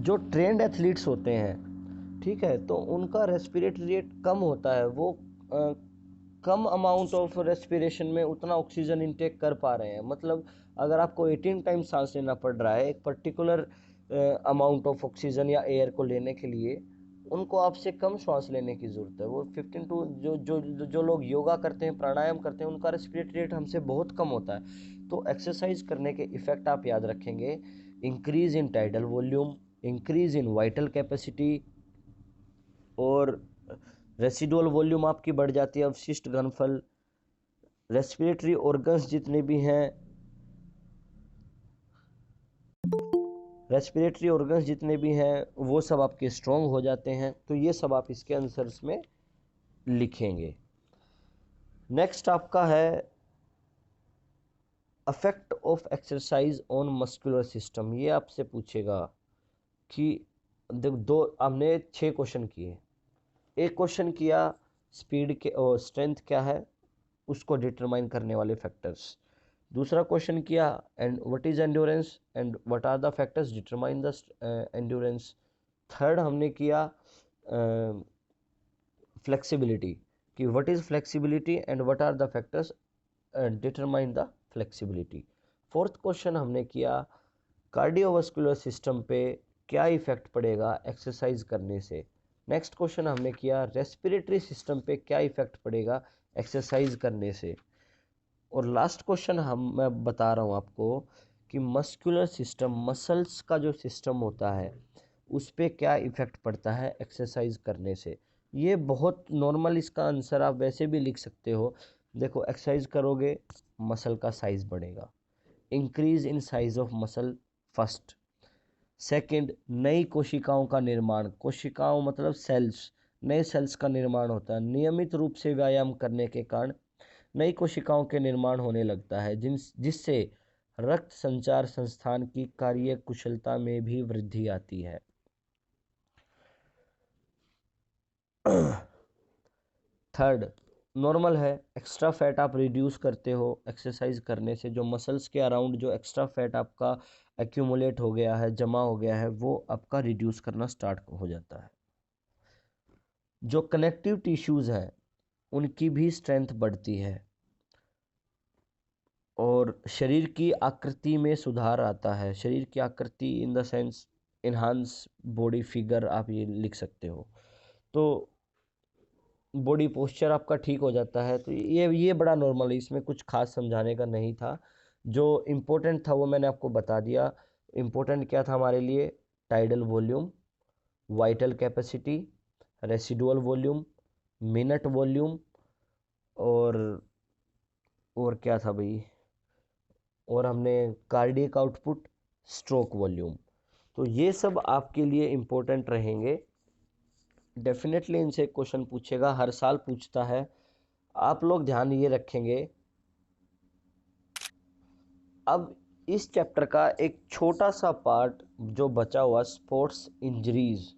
जो trend athletes होते हैं, ठीक है, तो उनका रेस्पिरेटरी रेट कम होता है, वो कम अमाउंट ऑफ रेस्पिरेशन में उतना ऑक्सीजन इनटेक कर पा रहे हैं। मतलब अगर आपको 18 टाइम सांस लेना पड़ रहा है एक पर्टिकुलर अमाउंट ऑफ ऑक्सीजन या एयर को लेने के लिए, उनको आपसे कम श्वास लेने की ज़रूरत है। वो 15 टू जो लोग योगा करते हैं, प्राणायाम करते हैं, उनका रेस्पिरेटरी रेट हमसे बहुत कम होता है। तो एक्सरसाइज करने के इफ़ेक्ट आप याद रखेंगे: increase in tidal volume, increase in vital capacity, और रेसिडुअल वॉल्यूम आपकी बढ़ जाती है, अवशिष्ट घनफल। रेस्पिरेटरी ऑर्गन्स जितने भी हैं, रेस्पिरेटरी ऑर्गन्स जितने भी हैं वो सब आपके स्ट्रॉन्ग हो जाते हैं। तो ये सब आप इसके आंसर्स में लिखेंगे। नेक्स्ट आपका है affect of exercise on muscular system. ये आपसे पूछेगा कि दो हमने 6 क्वेश्चन किए। एक क्वेश्चन किया स्पीड के और स्ट्रेंथ क्या है उसको डिटरमाइन करने वाले फैक्टर्स। दूसरा क्वेश्चन किया and what is endurance and what are the factors determine the endurance. Third हमने किया फ्लेक्सिबिलिटी, कि what is flexibility and what are the factors determine the flexibility. Fourth question हमने किया कार्डियोवास्कुलर सिस्टम पे क्या effect पड़ेगा exercise करने से। नेक्स्ट क्वेश्चन हमने किया रेस्पिरेटरी सिस्टम पे क्या इफेक्ट पड़ेगा एक्सरसाइज करने से। और लास्ट क्वेश्चन मैं बता रहा हूँ आपको कि मस्कुलर सिस्टम, मसल्स का जो सिस्टम होता है उस पर क्या इफेक्ट पड़ता है एक्सरसाइज करने से। ये बहुत नॉर्मल, इसका आंसर आप वैसे भी लिख सकते हो। देखो, एक्सरसाइज करोगे मसल का साइज बढ़ेगा, increase in size of muscle first. Second, नई कोशिकाओं का निर्माण, कोशिकाओं मतलब सेल्स, नए सेल्स का निर्माण होता है। नियमित रूप से व्यायाम करने के कारण नई कोशिकाओं के निर्माण होने लगता है जिससे रक्त संचार संस्थान की कार्य कुशलता में भी वृद्धि आती है। थर्ड, नॉर्मल है, एक्स्ट्रा फैट आप रिड्यूस करते हो एक्सरसाइज करने से। जो मसल्स के अराउंड जो एक्स्ट्रा फैट आपका एक्यूमुलेट हो गया है, जमा हो गया है, वो आपका रिड्यूस करना स्टार्ट हो जाता है। जो कनेक्टिव टिश्यूज हैं उनकी भी स्ट्रेंथ बढ़ती है और शरीर की आकृति में सुधार आता है। शरीर की आकृति in the sense enhance body figure, आप ये लिख सकते हो। तो बॉडी पोस्चर आपका ठीक हो जाता है। तो ये बड़ा नॉर्मल है, इसमें कुछ खास समझाने का नहीं था। जो इम्पोर्टेंट था वो मैंने आपको बता दिया। इम्पोर्टेंट क्या था हमारे लिए? Tidal volume, vital capacity, residual volume, minute volume, और क्या था भाई, और हमने कार्डियक आउटपुट, स्ट्रोक वॉल्यूम। तो ये सब आपके लिए इम्पोर्टेंट रहेंगे। डेफिनेटली इनसे क्वेश्चन पूछेगा, हर साल पूछता है। आप लोग ध्यान ये रखेंगे। अब इस चैप्टर का एक छोटा सा पार्ट जो बचा हुआ, स्पोर्ट्स इंजरीज।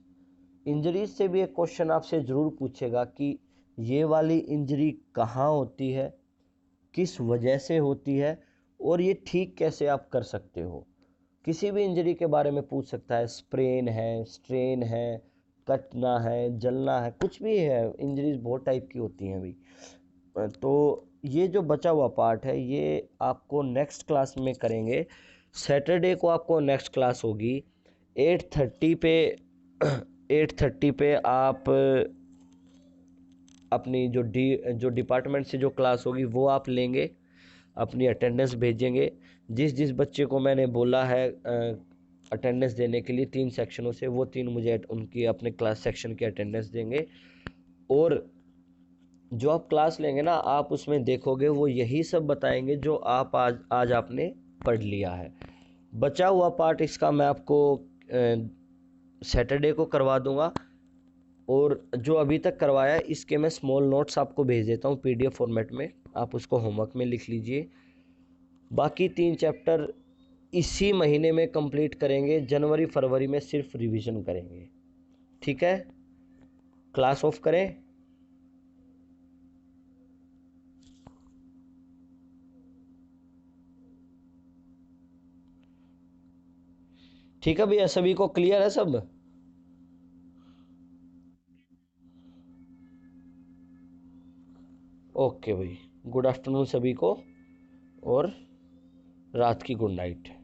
इंजरीज से भी एक क्वेश्चन आपसे ज़रूर पूछेगा कि ये वाली इंजरी कहाँ होती है, किस वजह से होती है, और ये ठीक कैसे आप कर सकते हो। किसी भी इंजरी के बारे में पूछ सकता है। स्प्रेन है, स्ट्रेन है, कटना है, जलना है, कुछ भी है। इंजरीज बहुत टाइप की होती हैं अभी। तो ये जो बचा हुआ पार्ट है ये आपको नेक्स्ट क्लास में करेंगे। सैटरडे को आपको नेक्स्ट क्लास होगी 8:30 पे। 8:30 पे आप अपनी जो डिपार्टमेंट से जो क्लास होगी वो आप लेंगे, अपनी अटेंडेंस भेजेंगे। जिस जिस बच्चे को मैंने बोला है अटेंडेंस देने के लिए 3 सेक्शनों से, वो 3 मुझे उनकी अपने क्लास सेक्शन की अटेंडेंस देंगे। और जो आप क्लास लेंगे ना, आप उसमें देखोगे वो यही सब बताएंगे जो आप आज आपने पढ़ लिया है। बचा हुआ पार्ट इसका मैं आपको सैटरडे को करवा दूंगा। और जो अभी तक करवाया है इसके मैं स्मॉल नोट्स आपको भेज देता हूँ पीडीएफ फॉर्मेट में, आप उसको होमवर्क में लिख लीजिए। बाकी 3 चैप्टर इसी महीने में कंप्लीट करेंगे, जनवरी फरवरी में सिर्फ रिवीजन करेंगे। ठीक है, क्लास ऑफ करें। ठीक है भैया, सभी को क्लियर है सब? ओके भाई, गुड आफ्टरनून सभी को, और रात की गुड नाइट।